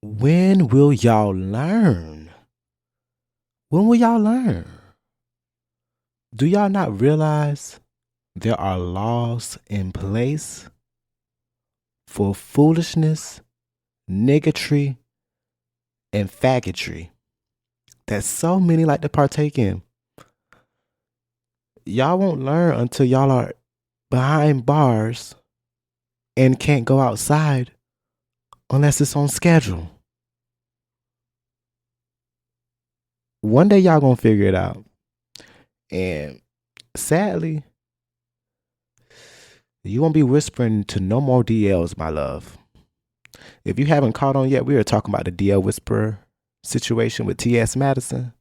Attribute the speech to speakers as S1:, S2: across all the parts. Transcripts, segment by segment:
S1: When will y'all learn? When will y'all learn? Do y'all not realize there are laws in place for foolishness, niggatry, and faggotry that so many like to partake in? Y'all won't learn until y'all are behind bars and can't go outside unless it's on schedule. One day y'all gonna figure it out. And sadly, you won't be whispering to no more DLs, my love. If you haven't caught on yet, we are talking about the DL whisperer situation with TS Maddison.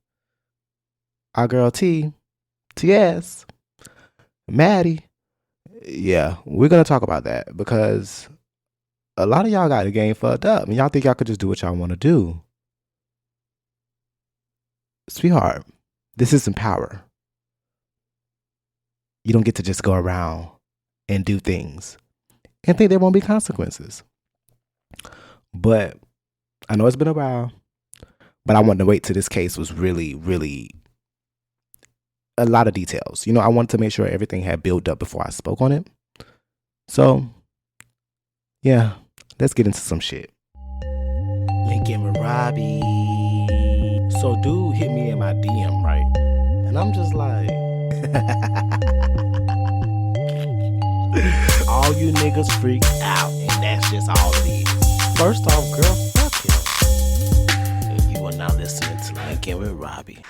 S1: Our girl TS, Maddie. Yeah, we're gonna talk about that because a lot of y'all got the game fucked up and y'all think y'all could just do what y'all want to do. Sweetheart, this isn't power. You don't get to just go around and do things and think there won't be consequences. But I know it's been a while, but I wanted to wait till this case was really, really a lot of details. I wanted to make sure everything had built up before I spoke on it. So, yeah, let's get into some shit. Linkinwitrobby. So, dude hit me in my DM, right? And I'm just like, all you niggas freaked out, and that's just all it is. First off, girl, fuck him. And you are now listening to Linkinwitrobby.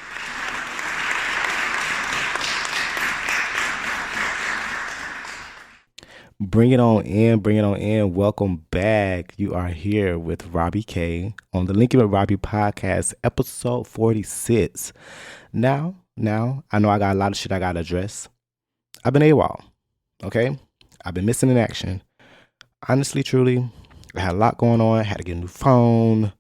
S1: Bring it on in. Welcome back. You are here with Robbie K on the Linkinwitrobby podcast, episode 46. Now, I know I got a lot of shit I got to address. I've been AWOL, okay? I've been missing in action. Honestly, truly, I had a lot going on. I had to get a new phone.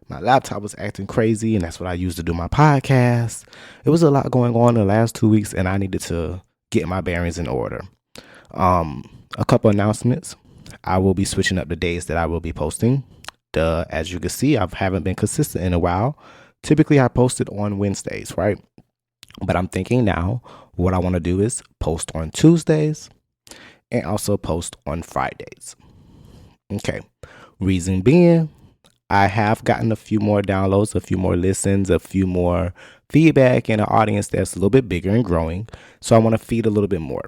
S1: My laptop was acting crazy, and that's what I used to do my podcast. It was a lot going on in the last 2 weeks, and I needed to get my bearings in order. A couple announcements. I will be switching up the days that I will be posting. As you can see, I haven't been consistent in a while. Typically, I posted on Wednesdays, right? But I'm thinking now what I want to do is post on Tuesdays and also post on Fridays. Okay. Reason being, I have gotten a few more downloads, a few more listens, a few more feedback in an audience that's a little bit bigger and growing. So I want to feed a little bit more.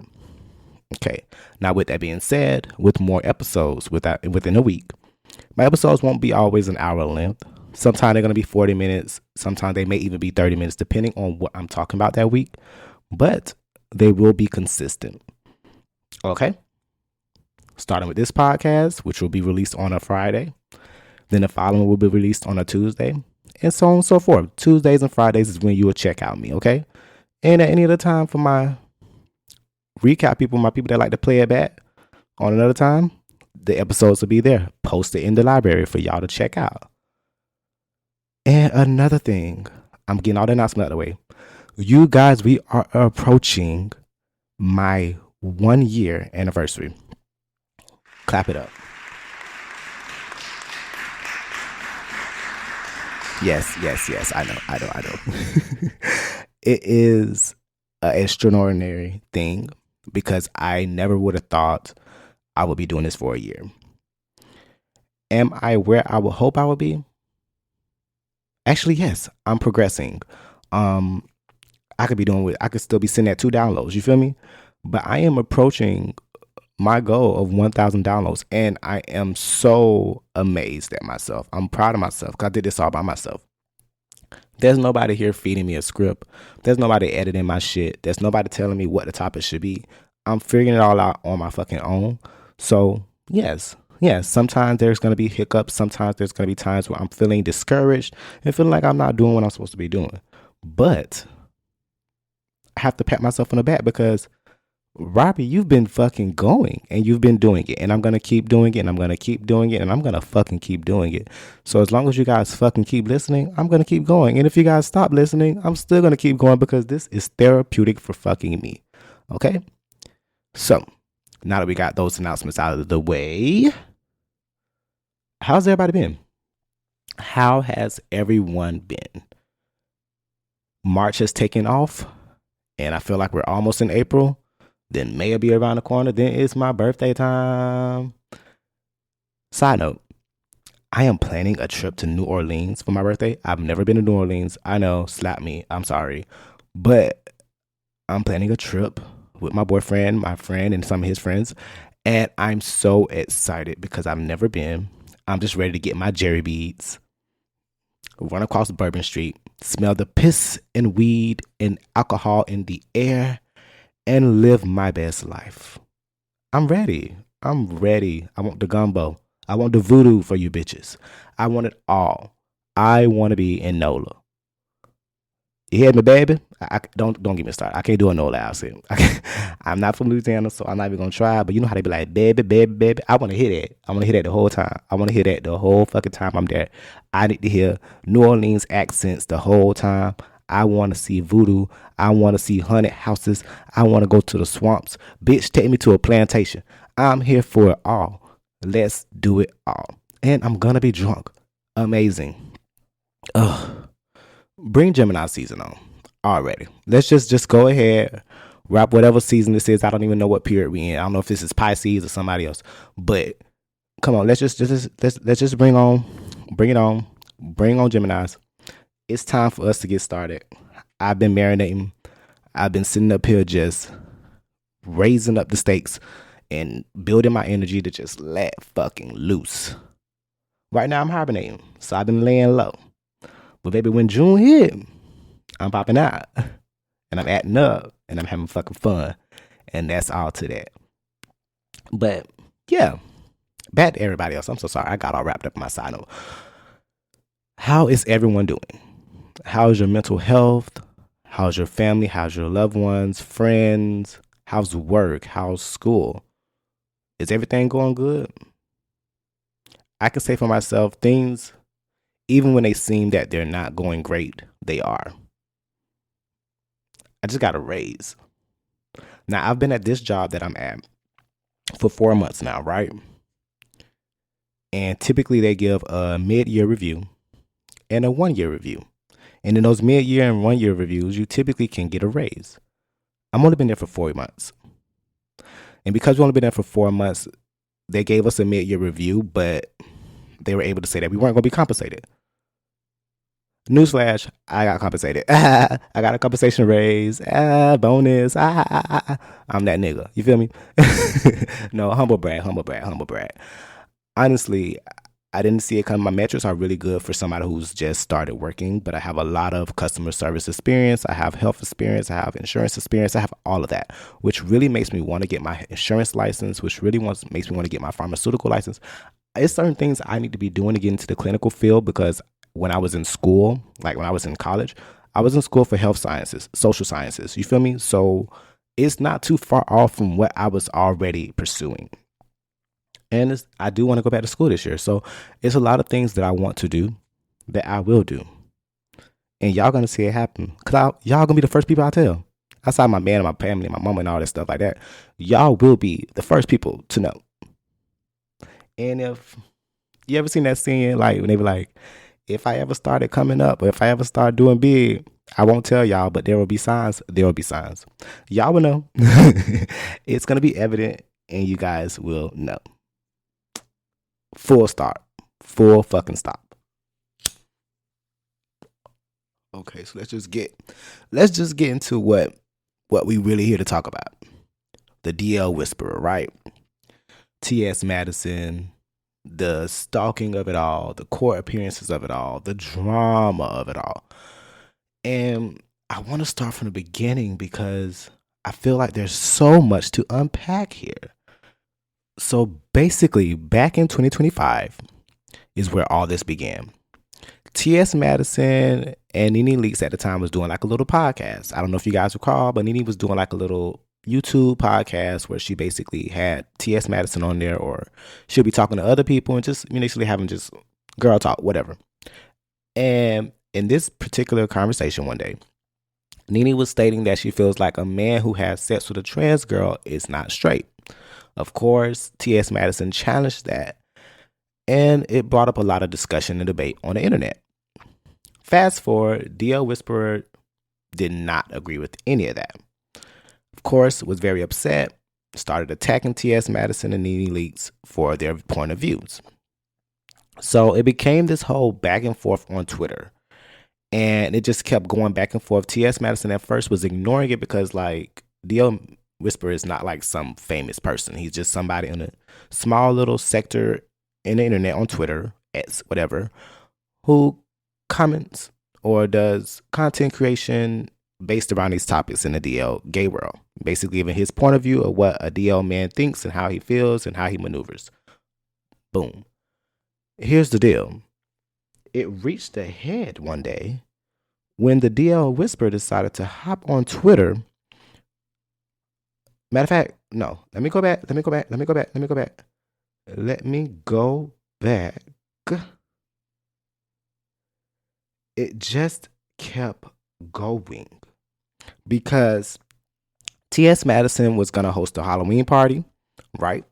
S1: Okay. Now, with that being said, with more episodes within a week, my episodes won't be always an hour length. Sometimes they're going to be 40 minutes. Sometimes they may even be 30 minutes, depending on what I'm talking about that week. But they will be consistent. Okay. Starting with this podcast, which will be released on a Friday. Then the following will be released on a Tuesday. And so on and so forth. Tuesdays and Fridays is when you will check out me. Okay. And at any other time for my recap people, my people that like to play it back on another time, the episodes will be there, posted in the library for y'all to check out. And another thing, I'm getting all the announcements out of the way. You guys, we are approaching my 1 year anniversary. Clap it up. Yes. I know. It is an extraordinary thing because I never would have thought I would be doing this for a year. Am I where I would hope I would be? Actually, yes, I'm progressing. I could still be sitting at 2 downloads. You feel me? But I am approaching my goal of 1,000 downloads, and I am so amazed at myself. I'm proud of myself because I did this all by myself. There's nobody here feeding me a script. There's nobody editing my shit. There's nobody telling me what the topic should be. I'm figuring it all out on my fucking own. So, yes, sometimes there's going to be hiccups. Sometimes there's going to be times where I'm feeling discouraged and feeling like I'm not doing what I'm supposed to be doing. But I have to pat myself on the back because, Robbie, you've been fucking going and you've been doing it. And I'm going to keep doing it and I'm going to keep doing it and I'm going to fucking keep doing it. So as long as you guys fucking keep listening, I'm going to keep going. And if you guys stop listening, I'm still going to keep going because this is therapeutic for fucking me. Okay? So now that we got those announcements out of the way, how's everybody been? How has everyone been? March has taken off, and I feel like we're almost in April. Then May will be around the corner. Then it's my birthday time. Side note, I am planning a trip to New Orleans for my birthday. I've never been to New Orleans. I know, slap me. I'm sorry. But I'm planning a trip with my boyfriend, my friend, and some of his friends. And I'm so excited because I've never been. I'm just ready to get my jerry beads, run across Bourbon Street, smell the piss and weed and alcohol in the air, and live my best life. I'm ready. I'm ready. I want the gumbo. I want the voodoo for you bitches. I want it all. I want to be in NOLA. You hear me, baby? Don't get me started. I can't do a NOLA accent. I'm not from Louisiana, so I'm not even gonna try. But you know how they be like, baby, baby, baby. I want to hear that. I want to hear that the whole time. I want to hear that the whole fucking time I'm there. I need to hear New Orleans accents the whole time. I want to see voodoo. I want to see haunted houses. I want to go to the swamps. Bitch, take me to a plantation. I'm here for it all. Let's do it all. And I'm gonna be drunk. Amazing. Ugh. Bring Gemini season on already. Let's just go ahead, wrap whatever season this is. I don't even know what period we in. I don't know if this is Pisces or somebody else. But come on, let's just bring it on. Bring on Geminis. It's time for us to get started. I've been marinating. I've been sitting up here just raising up the stakes and building my energy to just let fucking loose. Right now I'm hibernating, so I've been laying low. But baby, when June hit, I'm popping out. And I'm acting up. And I'm having fucking fun. And that's all to that. But yeah. Back to everybody else. I'm so sorry. I got all wrapped up in my side note. How is everyone doing? How's your mental health? How's your family? How's your loved ones, friends? How's work? How's school? Is everything going good? I can say for myself, things, even when they seem that they're not going great, they are. I just got a raise. Now, I've been at this job that I'm at for 4 months now, right? And typically they give a mid-year review and a 1-year review. And in those mid-year and 1-year reviews, you typically can get a raise. I've only been there for 4 months. And because we've only been there for 4 months, they gave us a mid-year review, but they were able to say that we weren't going to be compensated. Newsflash, I got compensated. I got a compensation raise. Bonus. I'm that nigga. You feel me? No, humble brag. Honestly, I didn't see it come. My metrics are really good for somebody who's just started working, but I have a lot of customer service experience. I have health experience. I have insurance experience. I have all of that, which really makes me want to get my insurance license, which really makes me want to get my pharmaceutical license. It's certain things I need to be doing to get into the clinical field because when I was in school, like when I was in college, I was in school for health sciences, social sciences. You feel me? So it's not too far off from what I was already pursuing. And I do want to go back to school this year. So it's a lot of things that I want to do that I will do. And y'all going to see it happen. Because y'all going to be the first people I tell. Outside my man and my family, my mama and all that stuff like that. Y'all will be the first people to know. And if you ever seen that scene, like when they be like, if I ever started coming up or if I ever start doing big, I won't tell y'all, but there will be signs. There will be signs. Y'all will know. It's going to be evident and you guys will know. Full start. Full fucking stop. Okay, so let's just get into what we really here to talk about. The DL Whisperer, right? TS Maddison, the stalking of it all, the court appearances of it all, the drama of it all. And I want to start from the beginning because I feel like there's so much to unpack here. So basically, back in 2025 is where all this began. TS Maddison and Nene Leakes at the time was doing like a little podcast. I don't know if you guys recall, but Nene was doing like a little YouTube podcast where she basically had TS Maddison on there, or she'll be talking to other people and just basically having just girl talk, whatever. And in this particular conversation one day, Nene was stating that she feels like a man who has sex with a trans girl is not straight. Of course, TS Maddison challenged that and it brought up a lot of discussion and debate on the internet. Fast forward, DL Whisperer did not agree with any of that. Of course, was very upset, started attacking TS Maddison and Nene Leakes for their point of views. So it became this whole back and forth on Twitter. And it just kept going back and forth. TS Maddison at first was ignoring it because, like, DL Whisperer is not like some famous person. He's just somebody in a small little sector in the internet on Twitter, X, whatever, who comments or does content creation based around these topics in the DL gay world, basically giving his point of view of what a DL man thinks and how he feels and how he maneuvers. Boom. Here's the deal. It reached a head one day when the DL Whisperer decided to hop on Twitter. Matter of fact, no, let me go back. It just kept going because TS Maddison was going to host a Halloween party, right?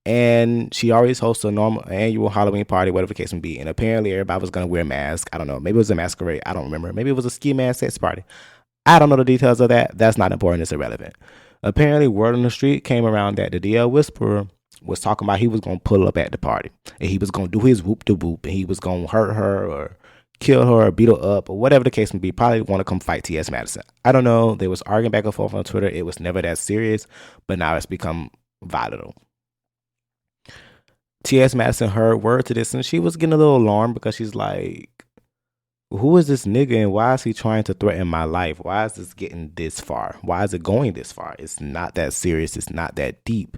S1: And she always hosts a normal annual Halloween party, whatever the case may be. And apparently everybody was going to wear a mask. I don't know. Maybe it was a masquerade. I don't remember. Maybe it was a ski mask sex party. I don't know the details of that. That's not important. It's irrelevant. Apparently word on the street came around that the DL Whisperer was talking about he was going to pull up at the party. And he was going to do his whoop-de-whoop. And he was going to hurt her or kill her or beat her up or whatever the case may be. Probably want to come fight T.S. Maddison. I don't know. They was arguing back and forth on Twitter. It was never that serious. But now it's become volatile. T.S. Maddison heard word to this and she was getting a little alarmed because she's like, who is this nigga and why is he trying to threaten my life? Why is this getting this far? Why is it going this far? It's not that serious. It's not that deep.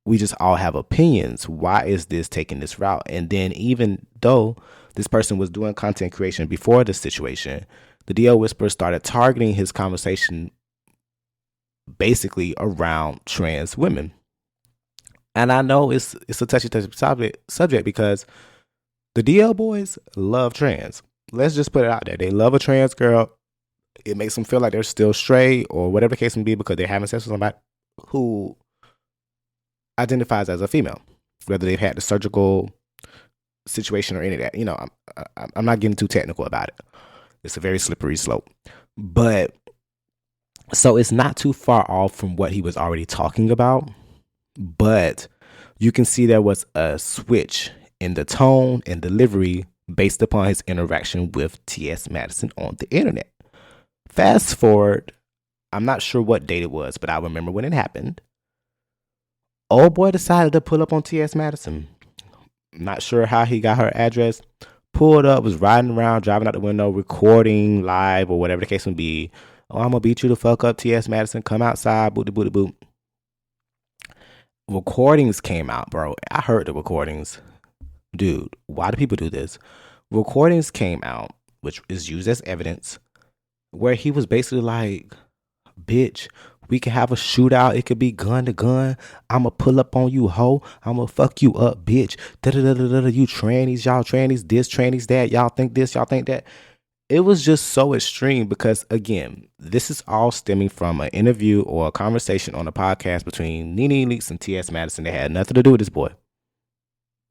S1: We just all have opinions. Why is this taking this route? And then even though this person was doing content creation before this situation, the DL Whisperer started targeting his conversation basically around trans women. And I know it's a touchy subject because the DL boys love trans. Let's just put it out there. They love a trans girl. It makes them feel like they're still straight or whatever the case may be because they're having sex with somebody who identifies as a female, whether they've had the surgical situation or any of that. You know, I'm not getting too technical about it. It's a very slippery slope. But so it's not too far off from what he was already talking about. But you can see there was a switch in the tone and delivery based upon his interaction with T.S. Maddison on the internet. Fast forward, I'm not sure what date it was, but I remember when it happened. Old boy decided to pull up on T.S. Maddison. Not sure how he got her address. Pulled up, was riding around, driving out the window, recording live or whatever the case may be. Oh, I'm going to beat you the fuck up, T.S. Maddison. Come outside, booty, booty, boot. Recordings came out, bro. I heard the recordings. Dude, why do people do this? Recordings came out, which is used as evidence, where he was basically like, bitch, we can have a shootout. It could be gun to gun. I'ma pull up on you, hoe. I'ma fuck you up, bitch. Da-da-da-da-da. You trannies, y'all trannies, this, trannies, that. Y'all think this, y'all think that. It was just so extreme because, again, this is all stemming from an interview or a conversation on a podcast between Nene Leakes and T.S. Maddison. They had nothing to do with this boy.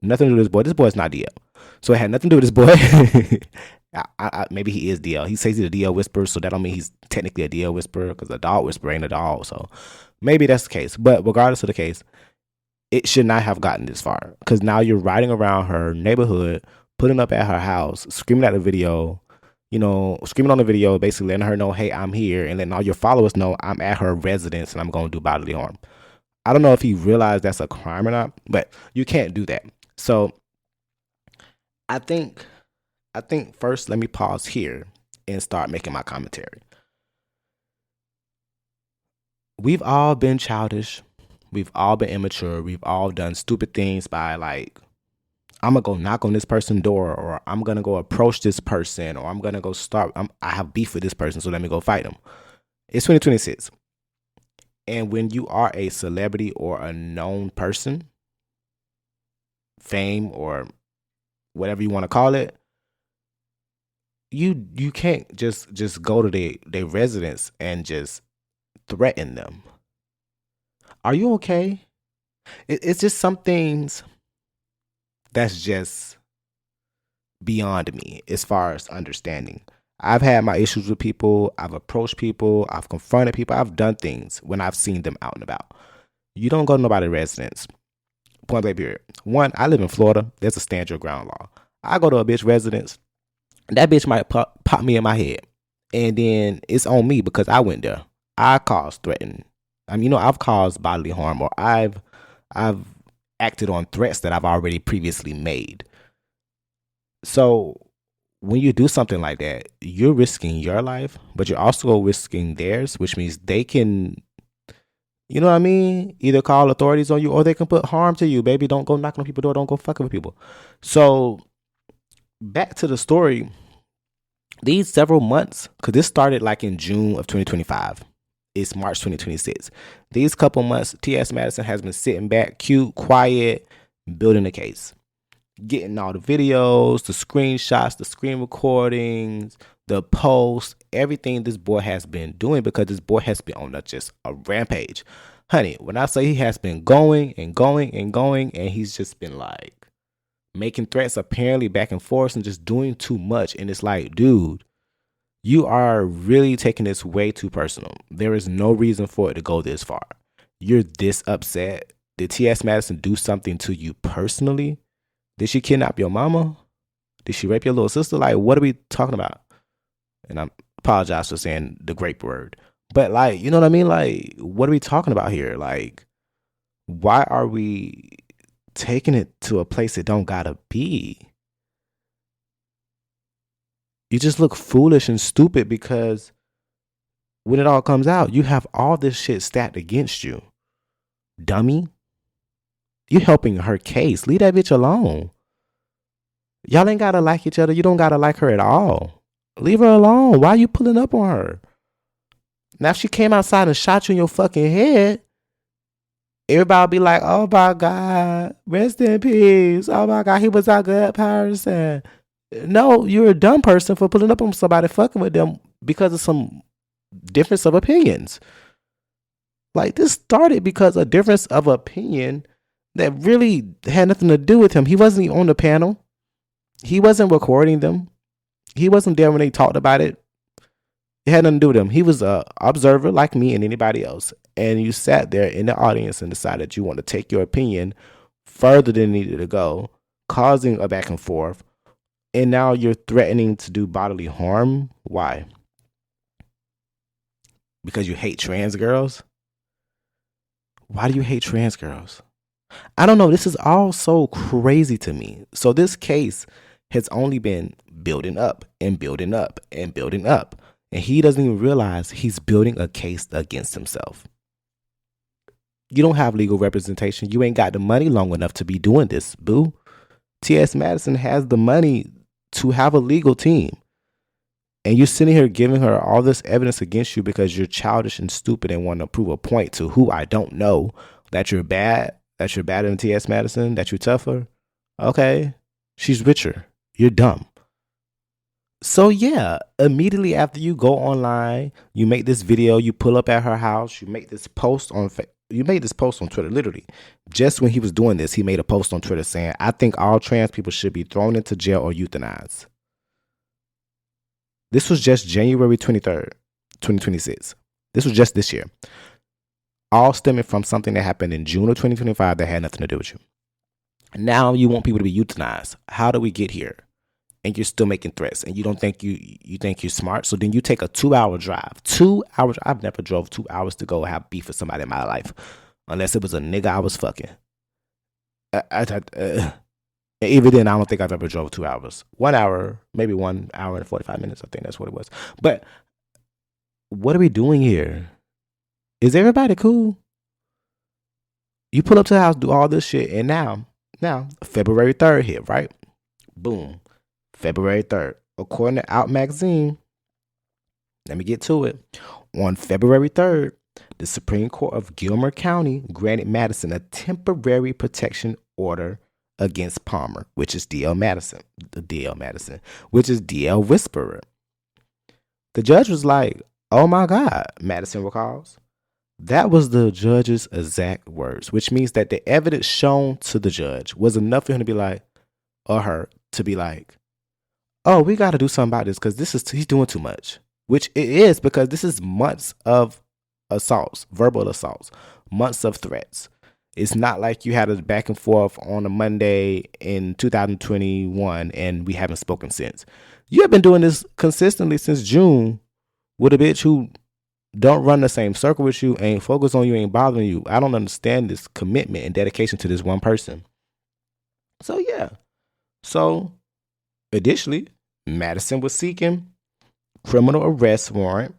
S1: Nothing to do with this boy. This boy's not DL. So it had nothing to do with this boy. Maybe he is DL. He says he's a DL whisperer, so that don't mean he's technically a DL whisperer because a dog whisperer ain't a dog. So maybe that's the case. But regardless of the case, it should not have gotten this far because now you're riding around her neighborhood, putting up at her house, screaming at the video, screaming on the video, basically letting her know, hey, I'm here, and letting all your followers know I'm at her residence and I'm going to do bodily harm. I don't know if he realized that's a crime or not, but you can't do that. So I think first let me pause here and start making my commentary. We've all been childish. We've all been immature. We've all done stupid things by like, I'm going to go knock on this person's door, or I'm going to go approach this person, or I'm going to go I have beef with this person, so let me go fight them. It's 2026. And when you are a celebrity or a known person, fame or whatever you want to call it, you can't just go to their residence and just threaten them. Are you okay? It's just some things That's just beyond me as far as understanding. I've had my issues with people. I've approached people. I've confronted people. I've done things when I've seen them out and about. You don't go to nobody's residence. Point blank period. One, I live in Florida. There's a stand your ground law. I go to a bitch residence. That bitch might pop me in my head. And then it's on me because I went there. I caused threatened. I mean, I've caused bodily harm, or I've acted on threats that I've already previously made. So when you do something like that, you're risking your life, but you're also risking theirs, which means they can, you know what I mean? Either call authorities on you or they can put harm to you. Baby, don't go knocking on people's door. Don't go fucking with people. So back to the story. These several months, because this started like in June of 2025. It's March 2026. These couple months, TS Maddison has been sitting back, cute, quiet, building a case. Getting all the videos, the screenshots, the screen recordings, the posts, everything this boy has been doing, because this boy has been on just a rampage. Honey, when I say he has been going and going and going, and he's just been like making threats apparently back and forth and just doing too much. And it's like, dude, you are really taking this way too personal. There is no reason for it to go this far. You're this upset. Did T.S. Maddison do something to you personally? Did she kidnap your mama? Did she rape your little sister? Like, what are we talking about? And I apologize for saying the grape word. But like, you know what I mean? Like, what are we talking about here? Like, why are we taking it to a place it don't gotta be? You just look foolish and stupid because when it all comes out, you have all this shit stacked against you. Dummy. You helping her case. Leave that bitch alone. Y'all ain't gotta like each other. You don't gotta like her at all. Leave her alone. Why are you pulling up on her? Now, if she came outside and shot you in your fucking head, everybody will be like, oh my God, rest in peace. Oh my God, he was a good person. No, you're a dumb person for pulling up on somebody, fucking with them because of some difference of opinions. Like, this started because of difference of opinion that really had nothing to do with him. He wasn't even on the panel. He wasn't recording them. He wasn't there when they talked about it. It had nothing to do with him. He was an observer like me and anybody else. And you sat there in the audience and decided you want to take your opinion further than it needed to go, causing a back and forth. And now you're threatening to do bodily harm. Why? Because you hate trans girls? Why do you hate trans girls? I don't know. This is all so crazy to me. So this case has only been building up and building up and building up. And he doesn't even realize he's building a case against himself. You don't have legal representation. You ain't got the money long enough to be doing this, boo. T.S. Maddison has the money to have a legal team. And you're sitting here giving her all this evidence against you because you're childish and stupid and want to prove a point to who I don't know that you're bad. That you're better than T.S. Maddison, that you're tougher. Okay, she's richer. You're dumb. So yeah, immediately after you go online, you make this video, you pull up at her house, you make this post on Twitter, literally. Just when he was doing this, he made a post on Twitter saying, I think all trans people should be thrown into jail or euthanized. This was just January 23rd, 2026. This was just this year. All stemming from something that happened in June of 2025 that had nothing to do with you. Now you want people to be euthanized. How do we get here? And you're still making threats, and you don't think you think you're smart. So then you take a 2-hour drive. 2 hours. I've never drove 2 hours to go have beef with somebody in my life, unless it was a nigga I was fucking. Even then, I don't think I've ever drove 2 hours. 1 hour, maybe 1 hour and 45 minutes. I think that's what it was. But what are we doing here? Is everybody cool? You pull up to the house, do all this shit, and now, February 3rd hit, right? Boom. February 3rd. According to Out Magazine, let me get to it. On February 3rd, the Supreme Court of Gilmer County granted Maddison a temporary protection order against Palmer, which is D.L. Maddison, which is D.L. Whisperer. The judge was like, oh my God, Maddison recalls. That was the judge's exact words, which means that the evidence shown to the judge was enough for him to be like, or her to be like, oh, we got to do something about this because he's doing too much, which it is because this is months of assaults, verbal assaults, months of threats. It's not like you had a back and forth on a Monday in 2021 and we haven't spoken since. You have been doing this consistently since June with a bitch who don't run the same circle with you, ain't focused on you, ain't bothering you. I don't understand this commitment and dedication to this one person. So yeah. So additionally, Maddison was seeking criminal arrest warrant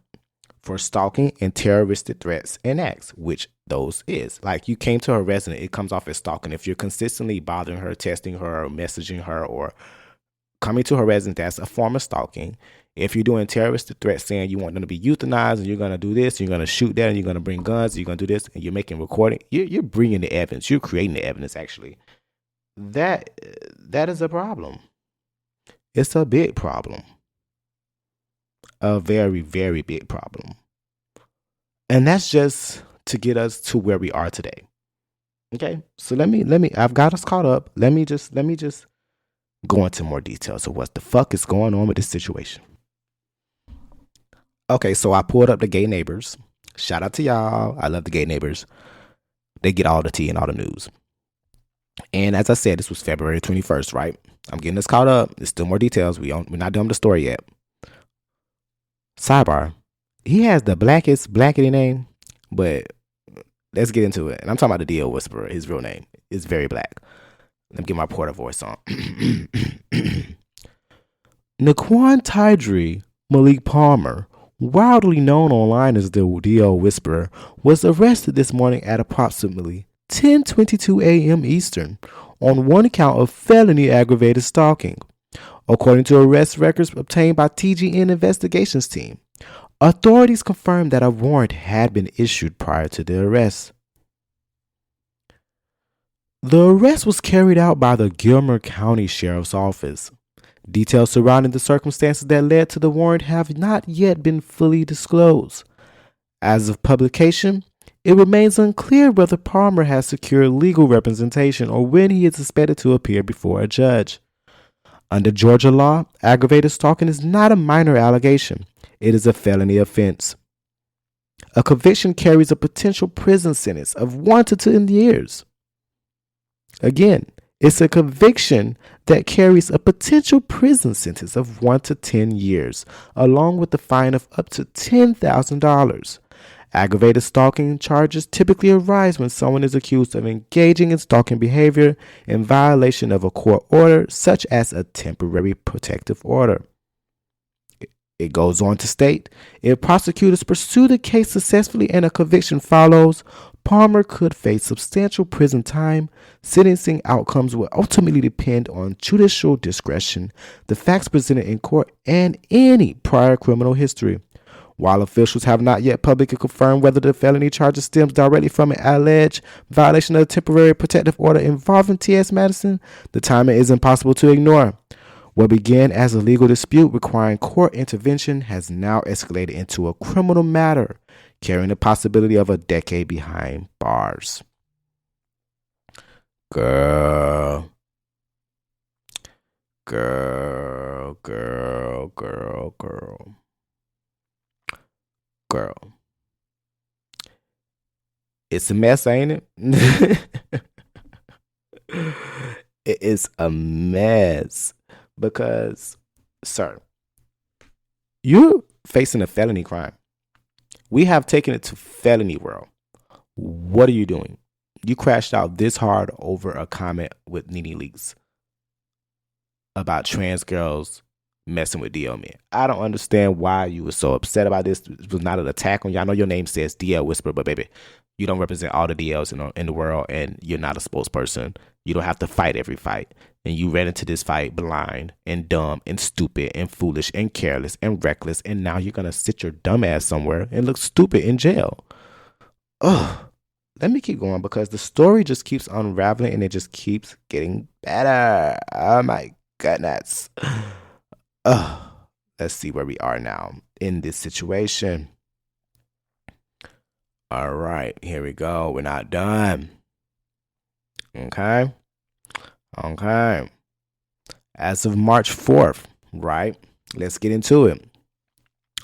S1: for stalking and terroristic threats and acts, which those is. Like, you came to her residence, it comes off as stalking. If you're consistently bothering her, testing her, or messaging her, or coming to her residence, that's a form of stalking. If you're doing terroristic threats saying you want them to be euthanized and you're going to do this, you're going to shoot that, and you're going to bring guns, you're going to do this, and you're making recording, you're bringing the evidence. You're creating the evidence, actually. That is a problem. It's a big problem. A very, very big problem. And that's just to get us to where we are today. Okay? So let me I've got us caught up. Let me just go into more details of what the fuck is going on with this situation. Okay, so I pulled up the gay neighbors. Shout out to y'all. I love the gay neighbors. They get all the tea and all the news. And as I said, this was February 21st, right? I'm getting us caught up. There's still more details. We're not done with the story yet. Sidebar. He has the blackety name, but let's get into it. And I'm talking about the DL Whisperer. His real name is very black. Let me get my Porter voice on. Naquan Tydree Malik Palmer, wildly known online as the DL Whisperer, was arrested this morning at approximately 10:22 a.m. Eastern on one count of felony aggravated stalking, according to arrest records obtained by TGN investigations team. Authorities confirmed that a warrant had been issued prior to the arrest. The arrest was carried out by the Gilmer County Sheriff's Office. Details surrounding the circumstances that led to the warrant have not yet been fully disclosed. As of publication, it remains unclear whether Palmer has secured legal representation or when he is expected to appear before a judge. Under Georgia law, aggravated stalking is not a minor allegation. It is a felony offense. A conviction carries a potential prison sentence of 1 to 10 years. Again, it's a conviction that carries a potential prison sentence of 1 to 10 years, along with a fine of up to $10,000. Aggravated stalking charges typically arise when someone is accused of engaging in stalking behavior in violation of a court order, such as a temporary protective order. It goes on to state, if prosecutors pursue the case successfully and a conviction follows, Palmer could face substantial prison time. Sentencing outcomes will ultimately depend on judicial discretion, the facts presented in court, and any prior criminal history. While officials have not yet publicly confirmed whether the felony charges stems directly from an alleged violation of a temporary protective order involving TS Maddison, the timing is impossible to ignore. What began as a legal dispute requiring court intervention has now escalated into a criminal matter, carrying the possibility of a decade behind bars. Girl. It's a mess, ain't it? It is a mess. Because, sir, you're facing a felony crime. We have taken it to felony world. What are you doing? You crashed out this hard over a comment with Nene Leakes about trans girls messing with DL men. I don't understand why you were so upset about this. It was not an attack on you. I know your name says DL Whisperer, but baby, you don't represent all the DLs in the world, and you're not a spokesperson. You don't have to fight every fight. And you ran into this fight blind and dumb and stupid and foolish and careless and reckless. And now you're going to sit your dumb ass somewhere and look stupid in jail. Ugh. Let me keep going because the story just keeps unraveling and it just keeps getting better. Oh my goodness. Ugh. Let's see where we are now in this situation. All right, here we go. We're not done. Okay. As of March 4th, right? Let's get into it.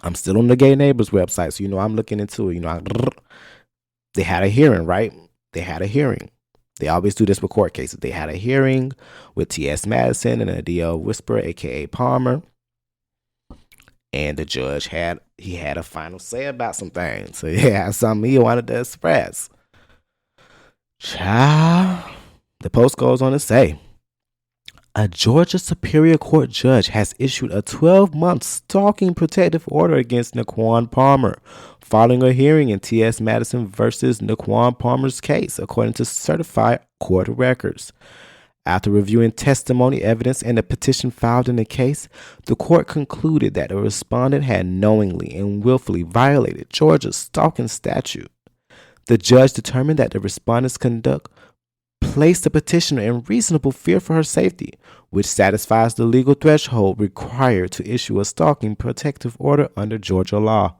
S1: I'm still on the Gay Neighbors website, so I'm looking into it. They had a hearing, right? They had a hearing. They always do this with court cases. They had a hearing with TS Maddison and Adele Whisperer, aka Palmer, and the judge had a final say about some things. So yeah, something he wanted to express. Child, the post goes on to say, a Georgia Superior Court judge has issued a 12-month stalking protective order against Naquan Palmer following a hearing in TS Maddison versus Naquan Palmer's case, according to certified court records. After reviewing testimony, evidence, and a petition filed in the case, the court concluded that the respondent had knowingly and willfully violated Georgia's stalking statute. The judge determined that the respondent's conduct placed the petitioner in reasonable fear for her safety, which satisfies the legal threshold required to issue a stalking protective order under Georgia law.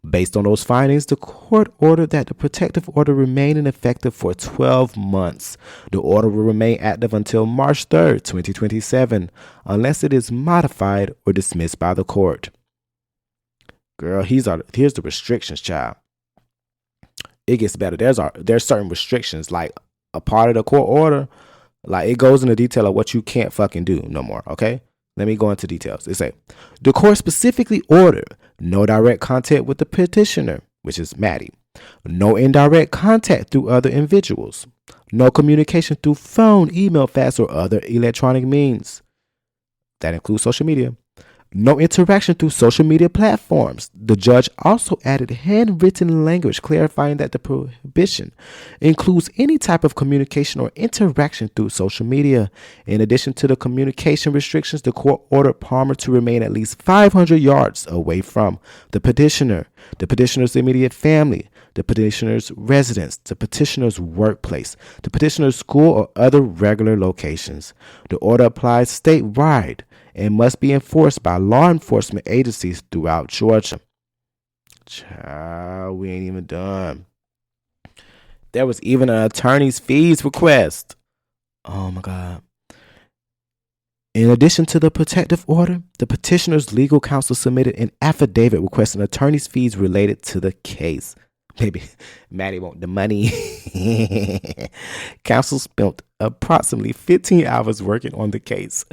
S1: Based on those findings, the court ordered that the protective order remain in effect for 12 months. The order will remain active until March 3rd, 2027, unless it is modified or dismissed by the court. Girl, here's the restrictions, child. It gets better. There's certain restrictions, like a part of the court order, like it goes into detail of what you can't fucking do no more, okay? Let me go into details. It say, the court specifically ordered no direct contact with the petitioner, which is Maddie, no indirect contact through other individuals, no communication through phone, email, fax, or other electronic means. That includes social media. No interaction through social media platforms. The judge also added handwritten language clarifying that the prohibition includes any type of communication or interaction through social media. In addition to the communication restrictions, the court ordered Palmer to remain at least 500 yards away from the petitioner, the petitioner's immediate family, the petitioner's residence, the petitioner's workplace, the petitioner's school, or other regular locations. The order applies statewide and must be enforced by law enforcement agencies throughout Georgia. Child, we ain't even done. There was even an attorney's fees request. Oh my God. In addition to the protective order, the petitioner's legal counsel submitted an affidavit requesting attorney's fees related to the case. Baby, Maddie want the money. Counsel spent approximately 15 hours working on the case.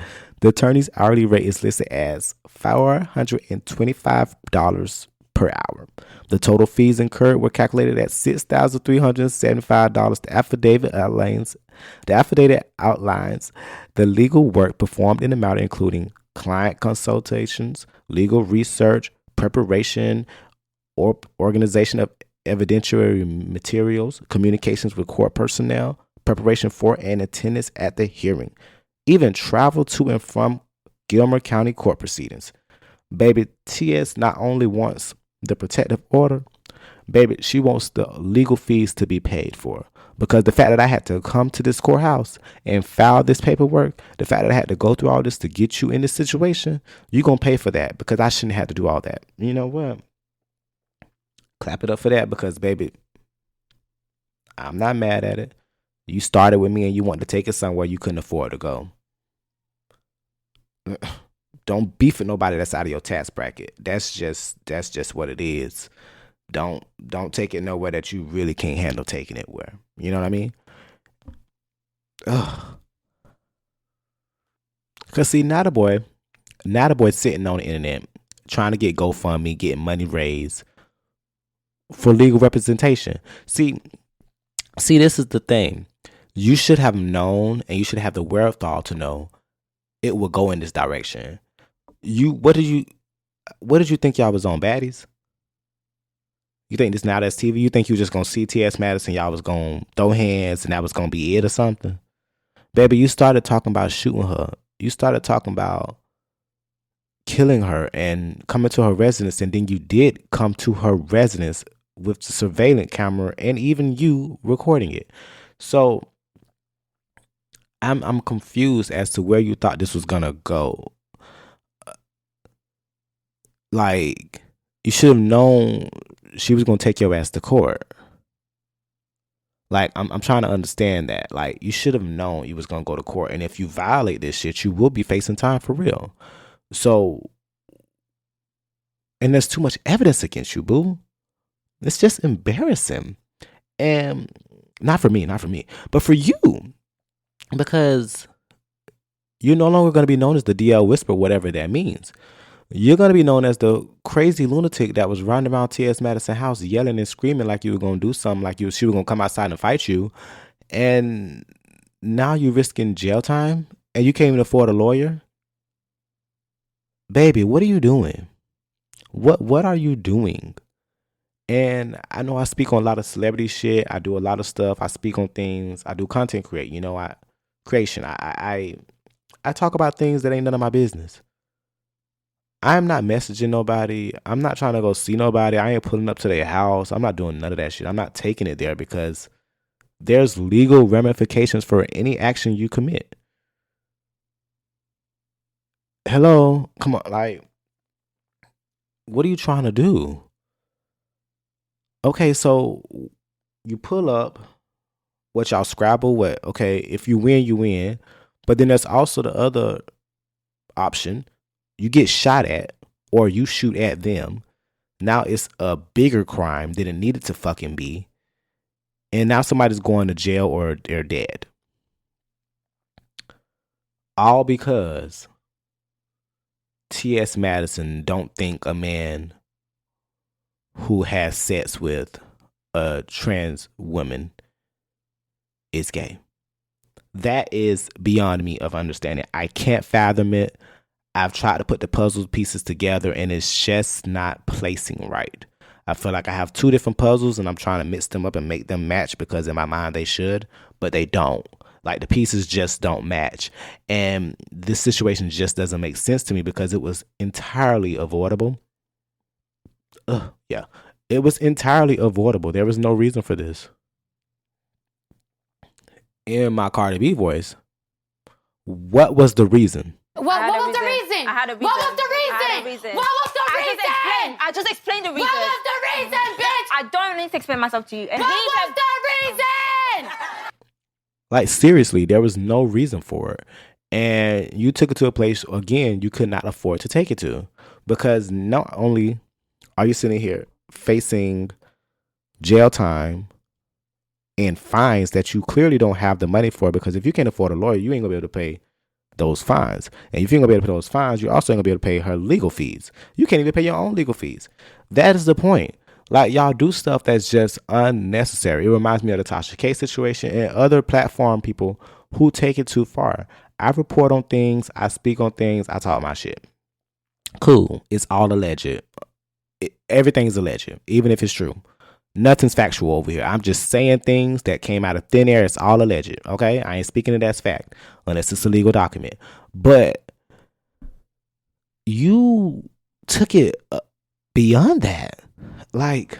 S1: The attorney's hourly rate is listed as $425 per hour. The total fees incurred were calculated at $6,375. The affidavit outlines the legal work performed in the matter, including client consultations, legal research, preparation or organization of evidentiary materials, communications with court personnel, preparation for and attendance at the hearing, even travel to and from Gilmer County court proceedings. Baby, TS not only wants the protective order, baby, she wants the legal fees to be paid for. Because the fact that I had to come to this courthouse and file this paperwork, the fact that I had to go through all this to get you in this situation, you're going to pay for that because I shouldn't have to do all that. You know what? Clap it up for that because, baby, I'm not mad at it. You started with me and you wanted to take it somewhere you couldn't afford to go. Don't beef with nobody that's out of your tax bracket. That's just what it is. Don't take it nowhere that you really can't handle taking it where. You know what I mean? Ugh. Cause see, not a boy sitting on the internet trying to get GoFundMe, getting money raised for legal representation. See, this is the thing. You should have known, and you should have the wherewithal to know it will go in this direction. What did you think y'all was on, baddies? You think this now that's TV? You think you just gonna see TS Maddison, y'all was gonna throw hands and that was gonna be it or something? Baby, you started talking about shooting her. You started talking about killing her and coming to her residence, and then you did come to her residence with the surveillance camera and even you recording it. So I'm confused as to where you thought this was gonna go. Like, you should have known she was gonna take your ass to court. Like, I'm trying to understand that. Like, you should have known you was gonna go to court, and if you violate this shit, you will be facing time for real. So, and there's too much evidence against you, boo. It's just embarrassing, and not for me, but for you, because you're no longer gonna be known as the DL Whisper, whatever that means. You're gonna be known as the crazy lunatic that was running around TS Maddison house yelling and screaming like you were gonna do something, like she was gonna come outside and fight you, and now you're risking jail time, and you can't even afford a lawyer. Baby, what are you doing? What are you doing? And I know I speak on a lot of celebrity shit. I do a lot of stuff. I speak on things. I do content create. Creation. I talk about things that ain't none of my business. I'm not messaging nobody. I'm not trying to go see nobody. I ain't pulling up to their house. I'm not doing none of that shit. I'm not taking it there because there's legal ramifications for any action you commit. Hello? Come on. Like, what are you trying to do? Okay, so you pull up, what y'all scrabble, what? Okay, if you win, you win. But then there's also the other option. You get shot at or you shoot at them. Now it's a bigger crime than it needed to fucking be. And now somebody's going to jail or they're dead. All because TS Maddison don't think a man who has sex with a trans woman is gay. That is beyond me of understanding. I can't fathom it. I've tried to put the puzzle pieces together and it's just not placing right. I feel like I have two different puzzles and I'm trying to mix them up and make them match because in my mind they should, but they don't. Like the pieces just don't match. And this situation just doesn't make sense to me because it was entirely avoidable. Yeah, it was entirely avoidable. There was no reason for this. In my Cardi B voice, what was the reason?
S2: What was the reason?
S3: I had a reason.
S2: What was the reason? What was the reason?
S3: I just explained the reason.
S2: What was the reason, bitch?
S3: I don't need to explain myself to you. And
S2: what was the reason?
S1: Like, seriously, there was no reason for it. And you took it to a place, again, you could not afford to take it to. Because not only are you sitting here facing jail time and fines that you clearly don't have the money for, because if you can't afford a lawyer, you ain't going to be able to pay those fines. And if you ain't going to be able to pay those fines, you're also ain't going to be able to pay her legal fees. You can't even pay your own legal fees. That is the point. Like, y'all do stuff that's just unnecessary. It reminds me of the Tasha K situation and other platform people who take it too far. I report on things. I speak on things. I talk my shit. Cool. It's all alleged. Everything's alleged, even if it's true. Nothing's factual over here. I'm just saying things that came out of thin air. It's all alleged. Okay? I ain't speaking it as fact unless it's a legal document. But you took it beyond that. Like,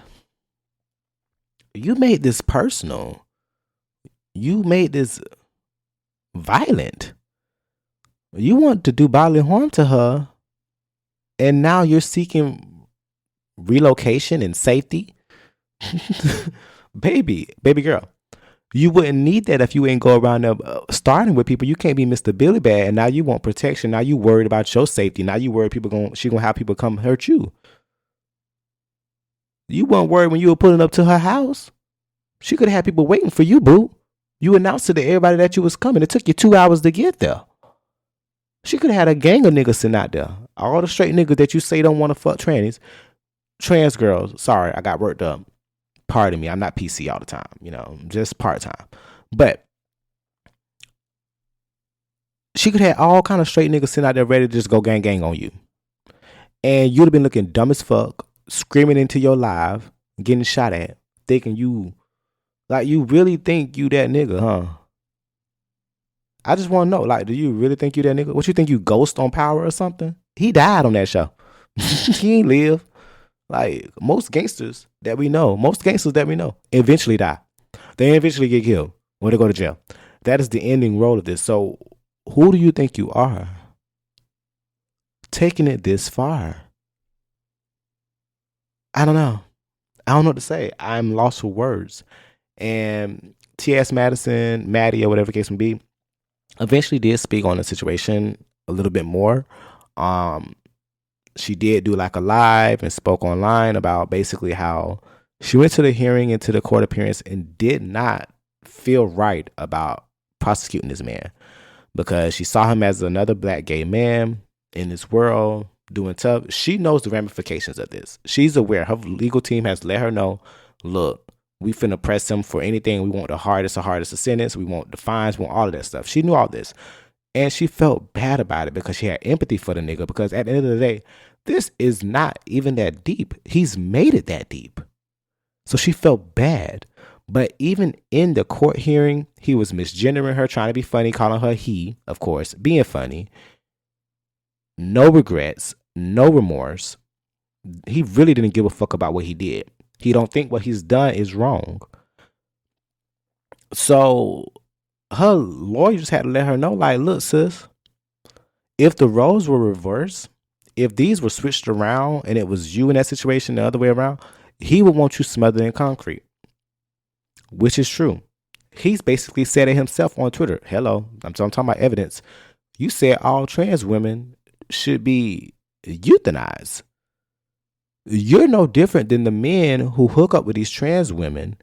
S1: you made this personal. You made this violent. You want to do bodily harm to her, and now you're seeking relocation and safety. baby girl, you wouldn't need that if you ain't go around there starting with people. You can't be Mr. Billy Bad, and now you want protection. Now you worried about your safety. Now you worried she gonna have people come hurt you. You weren't worried when you were pulling up to her house. She could have had people waiting for you, boo. You announced to everybody that you was coming. It took you 2 hours to get there. She could have had a gang of niggas sitting out there. All the straight niggas that you say don't want to fuck trannies. Trans girls. Sorry, I got worked up. Pardon me. I'm not PC all the time. Just part-time. But she could have all kind of straight niggas sitting out there ready to just go gang on you. And you'd have been looking dumb as fuck, screaming into your live, getting shot at, thinking you really think you that nigga, huh? I just want to know, like, do you really think you that nigga? What you think, you Ghost on Power or something? He died on that show. He ain't live. Like, most gangsters that we know eventually die. They eventually get killed or they go to jail. That is the ending role of this. So who do you think you are? Taking it this far. I don't know what to say. I'm lost for words. And TS Maddison, Maddie, or whatever the case may be, eventually did speak on the situation a little bit more. She did do like a live and spoke online about basically how she went to the hearing and to the court appearance and did not feel right about prosecuting this man because she saw him as another black gay man in this world doing tough. She knows the ramifications of this. She's aware. Her legal team has let her know, look, we finna press him for anything. We want the hardest of sentence. We want the fines. We want all of that stuff. She knew all this. And she felt bad about it because she had empathy for the nigga because at the end of the day, this is not even that deep. He's made it that deep. So she felt bad. But even in the court hearing, he was misgendering her, trying to be funny, calling her he, of course, being funny. No regrets, no remorse. He really didn't give a fuck about what he did. He don't think what he's done is wrong. So her lawyer just had to let her know, like, look, sis, if the roles were reversed, if these were switched around and it was you in that situation the other way around, he would want you smothered in concrete, which is true. He's basically said it himself on Twitter. Hello, I'm talking about evidence. You said all trans women should be euthanized. You're no different than the men who hook up with these trans women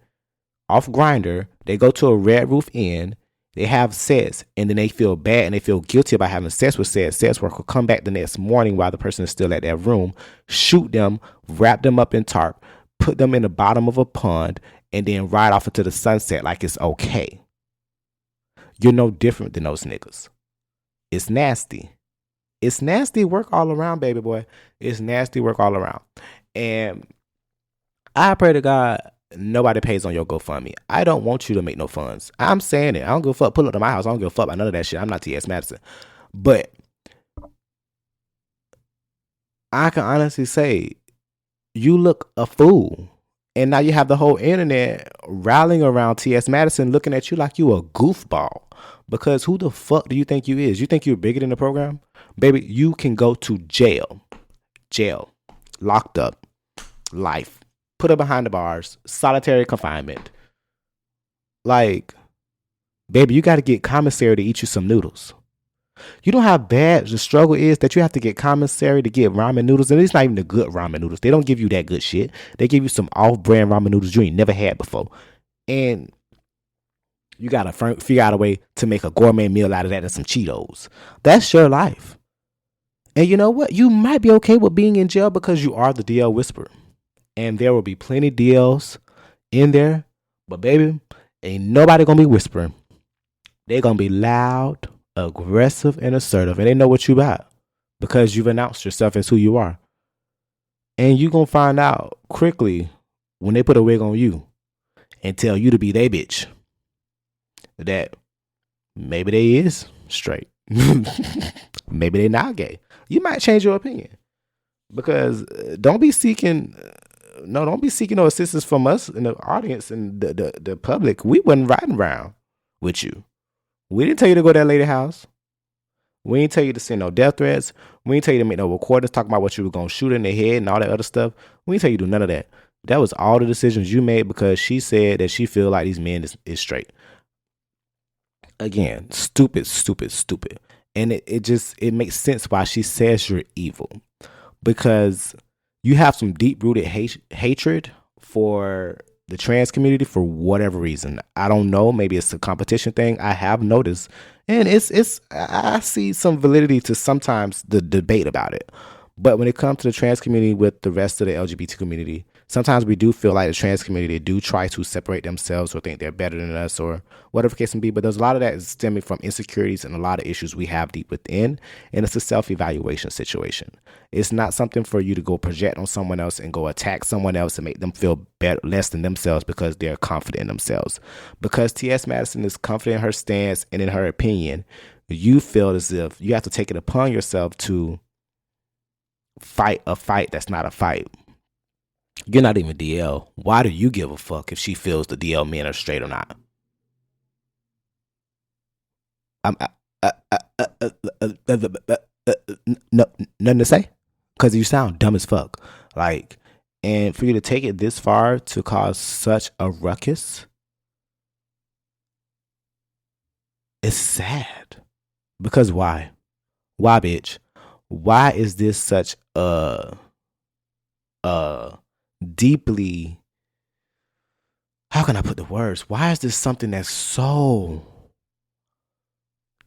S1: off Grindr. They go to a Red Roof Inn, they have sex, and then they feel bad and they feel guilty about having sex with said sex worker. Come back the next morning while the person is still at that room, shoot them, wrap them up in tarp, put them in the bottom of a pond, and then ride off into the sunset like it's okay. You're no different than those niggas. It's nasty. It's nasty work all around, baby boy. It's nasty work all around. And I pray to God nobody pays on your GoFundMe. I don't want you to make no funds. I'm saying it. I don't give a fuck. Pull up to my house. I don't give a fuck about none of that shit. I'm not TS Maddison. But I can honestly say you look a fool. And now you have the whole internet rallying around TS Maddison looking at you like you a goofball. Because who the fuck do you think you is? You think you're bigger than the program? Baby, you can go to jail. Jail. Locked up. Life. Put her behind the bars. Solitary confinement. Like, baby, you got to get commissary to eat you some noodles. You know how bad the struggle is that you have to get commissary to get ramen noodles, and it's not even the good ramen noodles. They don't give you that good shit. They give you some off-brand ramen noodles you ain't never had before, and you gotta figure out a way to make a gourmet meal out of that and some Cheetos. That's your life. And you know what? You might be okay with being in jail because you are the DL whisperer, and there will be plenty of DLs in there. But baby, ain't nobody gonna be whispering. They gonna be loud, aggressive, and assertive, and they know what you about because you've announced yourself as who you are. And you gonna find out quickly when they put a wig on you and tell you to be their bitch that maybe they is straight. Maybe they not gay. You might change your opinion because don't be seeking no assistance from us in the audience and the public. We wasn't riding around with you. We didn't tell you to go to that lady house. We didn't tell you to send no death threats. We didn't tell you to make no recordings talking about what you were going to shoot in the head and all that other stuff. We didn't tell you to do none of that. That was all the decisions you made because she said that she feel like these men is straight. Again, stupid. And it makes sense why she says you're evil. Because you have some deep-rooted hatred for the trans community for whatever reason. I don't know. Maybe it's a competition thing. I have noticed. And I see some validity to sometimes the debate about it. But when it comes to the trans community with the rest of the LGBT community, sometimes we do feel like the trans community do try to separate themselves or think they're better than us or whatever the case may be. But there's a lot of that is stemming from insecurities and a lot of issues we have deep within. And it's a self-evaluation situation. It's not something for you to go project on someone else and go attack someone else and make them feel better, less than themselves because they're confident in themselves. Because T.S. Maddison is confident in her stance and in her opinion, you feel as if you have to take it upon yourself to fight a fight that's not a fight. You're not even DL. Why do you give a fuck if she feels the DL men are straight or not? No, nothing to say because you sound dumb as fuck. Like, and for you to take it this far to cause such a ruckus It's sad. Because why? Why, bitch? Why is this such a deeply, how can I put the words? Why is this something that's so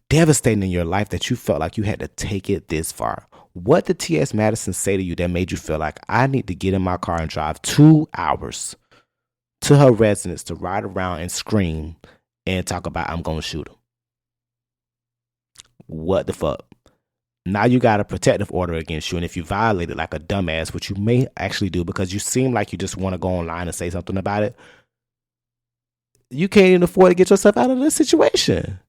S1: devastating in your life that you felt like you had to take it this far? What did TS Maddison say to you that made you feel like I need to get in my car and drive 2 hours to her residence to ride around and scream and talk about I'm going to shoot him? What the fuck? Now you got a protective order against you, and if you violate it like a dumbass, which you may actually do because you seem like you just want to go online and say something about it, you can't even afford to get yourself out of this situation.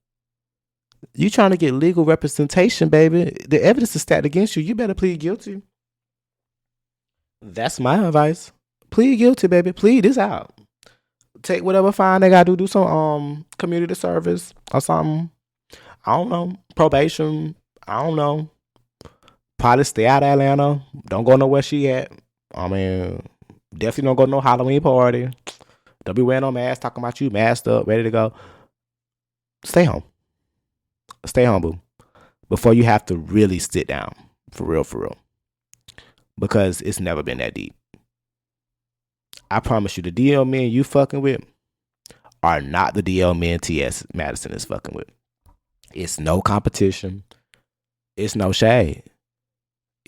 S1: You trying to get legal representation, baby. The evidence is stacked against you. You better plead guilty. That's my advice. Plead guilty, baby. Plead this out. Take whatever fine they gotta do some community service or something. I don't know. Probation. I don't know. Probably stay out of Atlanta. Don't go nowhere she at. I mean, definitely don't go to no Halloween party. Don't be wearing no mask, talking about you masked up, ready to go. Stay home. Stay home, boo. Before you have to really sit down. For real, for real. Because it's never been that deep. I promise you, the DL men you fucking with are not the DL men TS Maddison is fucking with. It's no competition. It's no shade.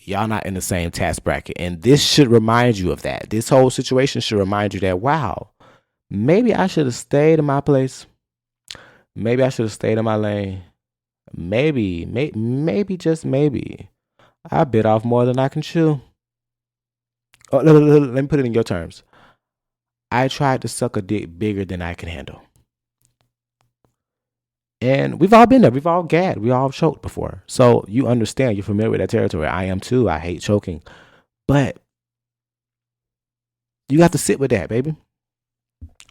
S1: Y'all not in the same tax bracket. And this should remind you of that. This whole situation should remind you that, wow, maybe I should have stayed in my place. Maybe I should have stayed in my lane. Maybe, just maybe, I bit off more than I can chew. Oh, let me put it in your terms. I tried to suck a dick bigger than I can handle. And we've all been there. We've all gagged. We all choked before. So you understand. You're familiar with that territory. I am too. I hate choking. But you have to sit with that, baby.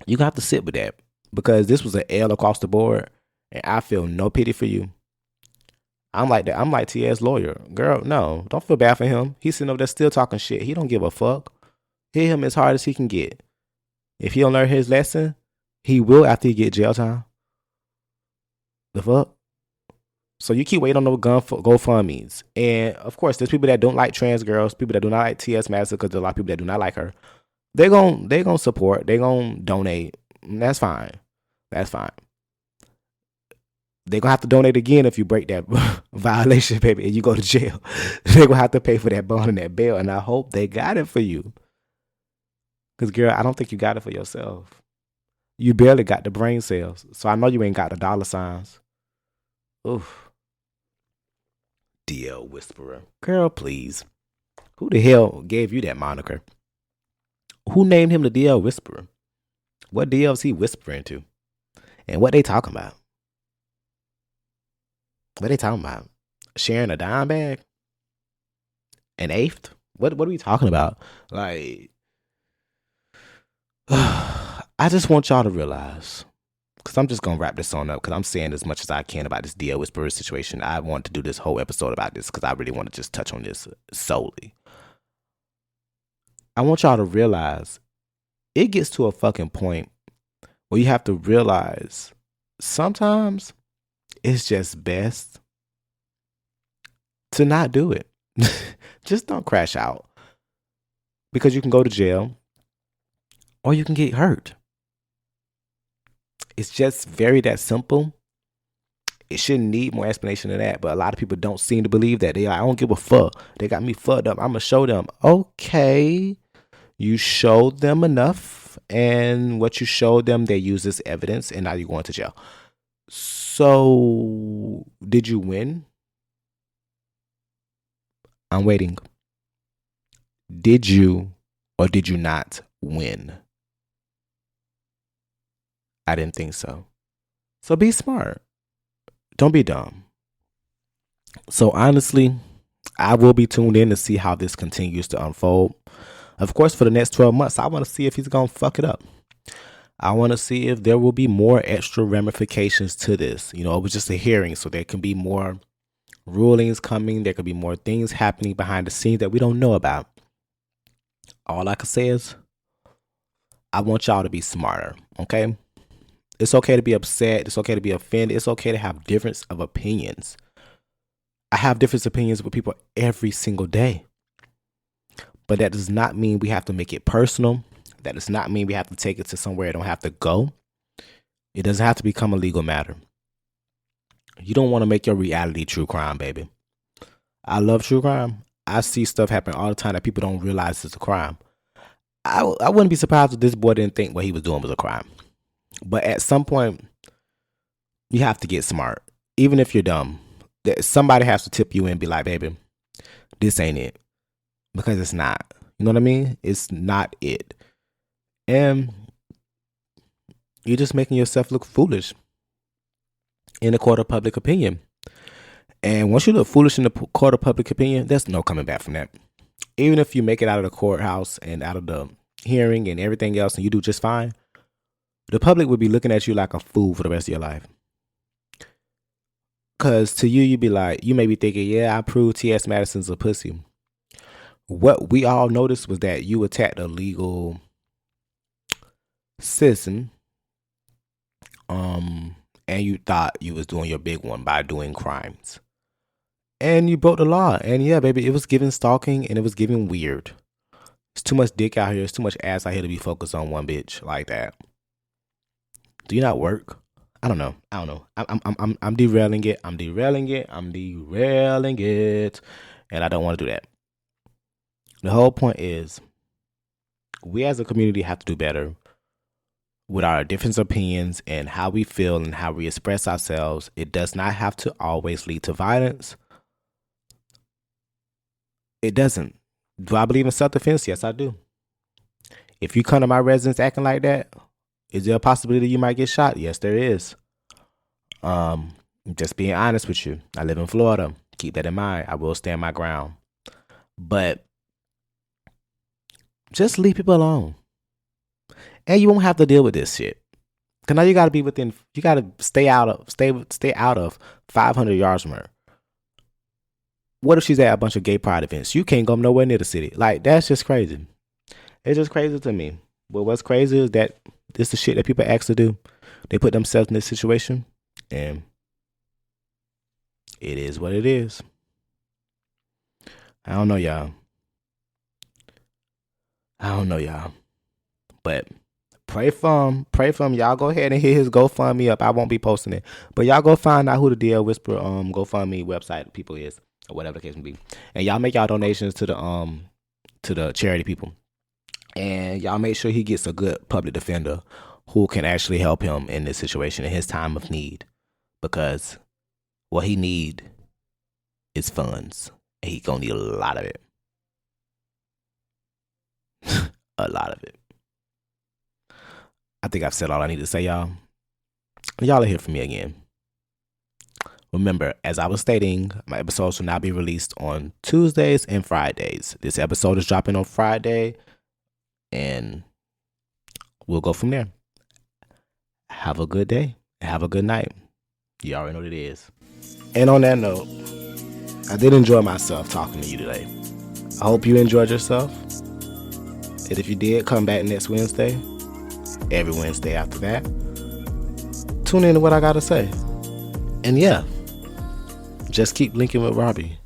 S1: You have to sit with that. Because this was an L across the board. And I feel no pity for you. I'm like that. I'm like TS lawyer. Girl, no. Don't feel bad for him. He's sitting over there still talking shit. He don't give a fuck. Hit him as hard as he can get. If he don't learn his lesson, he will after he get jail time. The fuck? So you keep waiting on those GoFundMes. And of course, there's people that don't like trans girls, people that do not like TS Maddison, because there's a lot of people that do not like her. They're gonna support, they're gonna donate. And that's fine. That's fine. They're gonna have to donate again if you break that violation, baby, and you go to jail. They're gonna have to pay for that bond and that bail. And I hope they got it for you. Because, girl, I don't think you got it for yourself. You barely got the brain cells. So I know you ain't got the dollar signs. Oof. DL Whisperer. Girl, please. Who the hell gave you that moniker? Who named him the DL Whisperer? What DL's he whispering to? And what they talking about? What they talking about? Sharing a dime bag? An eighth? What are we talking about? Like, I just want y'all to realize, because I'm just going to wrap this on up, because I'm saying as much as I can about this DL Whisperer situation. I want to do this whole episode about this, because I really want to just touch on this solely. I want y'all to realize, it gets to a fucking point where you have to realize, sometimes it's just best to not do it. Just don't crash out. Because you can go to jail, or you can get hurt. It's just very that simple. It shouldn't need more explanation than that. But a lot of people don't seem to believe that. I don't give a fuck. They got me fucked up. I'm going to show them. Okay. You showed them enough. And what you showed them, they use this evidence. And now you're going to jail. So, did you win? I'm waiting. Did you or did you not win? I didn't think so. So be smart. Don't be dumb. So honestly, I will be tuned in to see how this continues to unfold. Of course, for the next 12 months, I want to see if he's going to fuck it up. I want to see if there will be more extra ramifications to this. You know, it was just a hearing, so there can be more rulings coming. There could be more things happening behind the scenes that we don't know about. All I can say is, I want y'all to be smarter, okay? It's okay to be upset. It's okay to be offended. It's okay to have difference of opinions. I have different opinions with people every single day. But that does not mean we have to make it personal. That does not mean we have to take it to somewhere it don't have to go. It doesn't have to become a legal matter. You don't want to make your reality true crime, baby. I love true crime. I see stuff happen all the time that people don't realize it's a crime. I wouldn't be surprised if this boy didn't think what he was doing was a crime. But at some point, you have to get smart. Even if you're dumb, somebody has to tip you in and be like, baby, this ain't it. Because it's not. You know what I mean? It's not it. And you're just making yourself look foolish in the court of public opinion. And once you look foolish in the court of public opinion, there's no coming back from that. Even if you make it out of the courthouse and out of the hearing and everything else and you do just fine, the public would be looking at you like a fool for the rest of your life. Because to you, you'd be like, you may be thinking, yeah, I proved TS Maddison's a pussy. What we all noticed was that you attacked a legal citizen, and you thought you was doing your big one by doing crimes. And you broke the law. And yeah, baby, it was giving stalking and it was giving weird. It's too much dick out here. It's too much ass out here to be focused on one bitch like that. Do you not work? I don't know. I'm derailing it. I'm derailing it. And I don't want to do that. The whole point is we as a community have to do better with our different opinions and how we feel and how we express ourselves. It does not have to always lead to violence. It doesn't. Do I believe in self-defense? Yes, I do. If you come to my residence acting like that, is there a possibility you might get shot? Yes, there is. Just being honest with you. I live in Florida. Keep that in mind. I will stand my ground. But just leave people alone. And you won't have to deal with this shit. Cause now you gotta be within, you gotta stay out of 500 yards from her. What if she's at a bunch of gay pride events? You can't go nowhere near the city. Like, that's just crazy. It's just crazy to me. But what's crazy is that this is the shit that people ask to do. They put themselves in this situation, and it is what it is. I don't know, y'all. But pray for him. Y'all go ahead and hit his GoFundMe up. I won't be posting it. But y'all go find out who the DL Whisper GoFundMe website people is, or whatever the case may be. And y'all make y'all donations to the charity people. And y'all make sure he gets a good public defender who can actually help him in this situation in his time of need. Because what he need is funds. And he gonna need a lot of it. A lot of it. I think I've said all I need to say, y'all. Y'all are here for me again. Remember, as I was stating, my episodes will now be released on Tuesdays and Fridays. This episode is dropping on Friday, and we'll go from there. Have a good day. Have a good night. You already know what it is. And on that note, I did enjoy myself talking to you today. I hope you enjoyed yourself. And if you did, come back next Wednesday. Every Wednesday after that. Tune in to what I got to say. And yeah, just keep linking with Robbie.